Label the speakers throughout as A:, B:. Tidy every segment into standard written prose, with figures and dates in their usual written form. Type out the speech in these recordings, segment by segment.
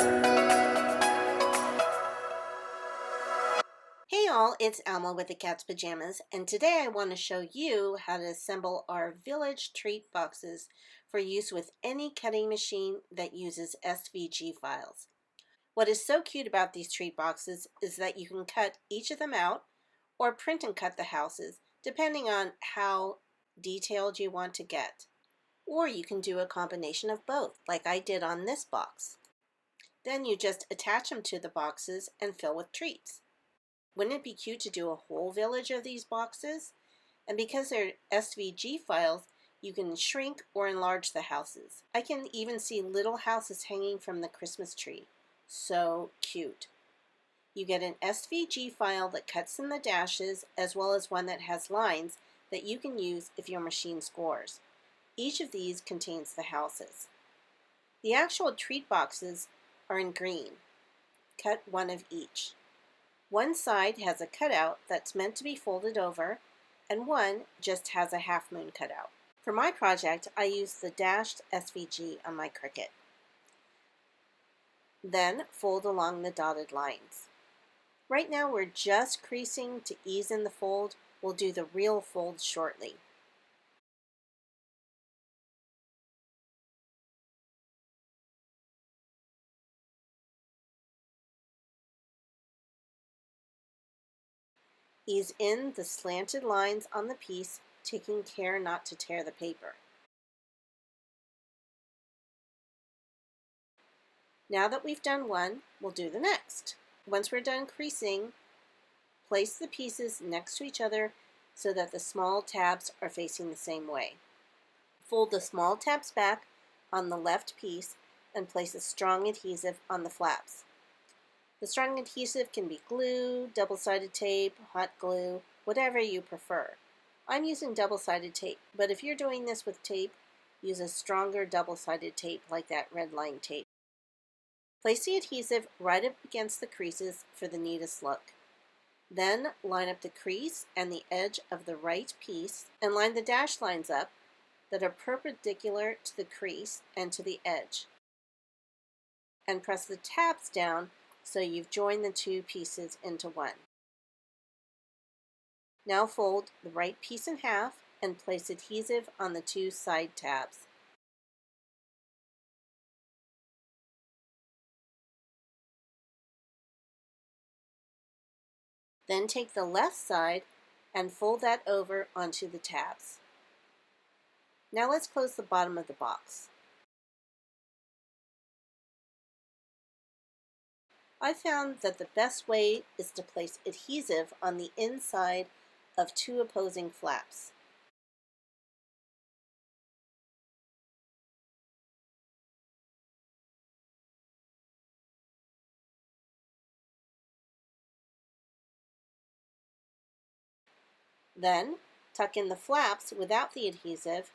A: Hey all, it's Alma with the Cat's Pajamas, and today I want to show you how to assemble our village treat boxes for use with any cutting machine that uses SVG files. What is so cute about these treat boxes is that you can cut each of them out or print and cut the houses depending on how detailed you want to get. Or you can do a combination of both, like I did on this box. Then you just attach them to the boxes and fill with treats. Wouldn't it be cute to do a whole village of these boxes? And because they're SVG files, you can shrink or enlarge the houses. I can even see little houses hanging from the Christmas tree. So cute. You get an SVG file that cuts in the dashes as well as one that has lines that you can use if your machine scores. Each of these contains the houses. The actual treat boxes are in green. Cut one of each. One side has a cutout that's meant to be folded over, and one just has a half moon cutout. For my project, I used the dashed SVG on my Cricut. Then fold along the dotted lines. Right now we're just creasing to ease in the fold. We'll do the real fold shortly. Ease in the slanted lines on the piece, taking care not to tear the paper. Now that we've done one, we'll do the next. Once we're done creasing, place the pieces next to each other so that the small tabs are facing the same way. Fold the small tabs back on the left piece and place a strong adhesive on the flaps. The strong adhesive can be glue, double-sided tape, hot glue, whatever you prefer. I'm using double-sided tape, but if you're doing this with tape, use a stronger double-sided tape like that red line tape. Place the adhesive right up against the creases for the neatest look. Then line up the crease and the edge of the right piece and line the dash lines up that are perpendicular to the crease and to the edge. And press the tabs down so you've joined the two pieces into one. Now fold the right piece in half and place adhesive on the two side tabs. Then take the left side and fold that over onto the tabs. Now let's close the bottom of the box. I found that the best way is to place adhesive on the inside of two opposing flaps. Then tuck in the flaps without the adhesive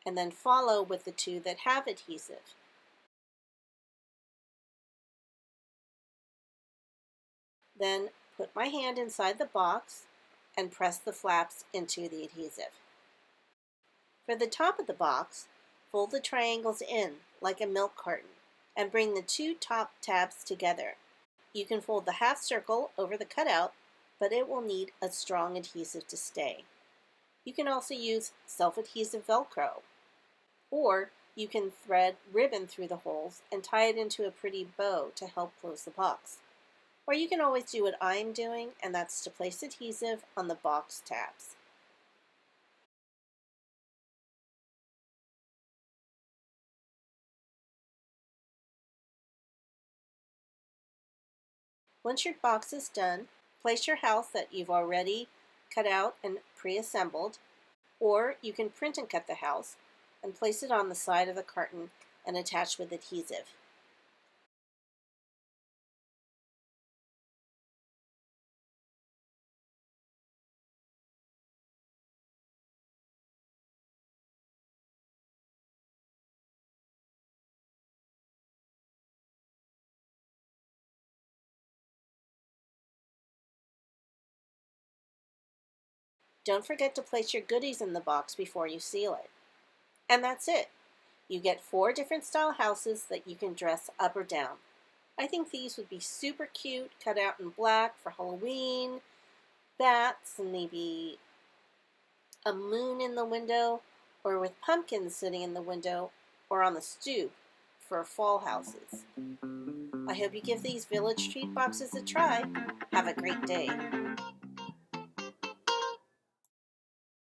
A: and then follow with the two that have adhesive. Then put my hand inside the box and press the flaps into the adhesive. For the top of the box, fold the triangles in like a milk carton and bring the two top tabs together. You can fold the half circle over the cutout, but it will need a strong adhesive to stay. You can also use self-adhesive Velcro, or you can thread ribbon through the holes and tie it into a pretty bow to help close the box. Or you can always do what I'm doing, and that's to place adhesive on the box tabs. Once your box is done, place your house that you've already cut out and pre-assembled, or you can print and cut the house and place it on the side of the carton and attach with adhesive. Don't forget to place your goodies in the box before you seal it. And that's it. You get 4 different style houses that you can dress up or down. I think these would be super cute, cut out in black for Halloween, bats, and maybe a moon in the window, or with pumpkins sitting in the window or on the stoop for fall houses. I hope you give these village treat boxes a try. Have a great day.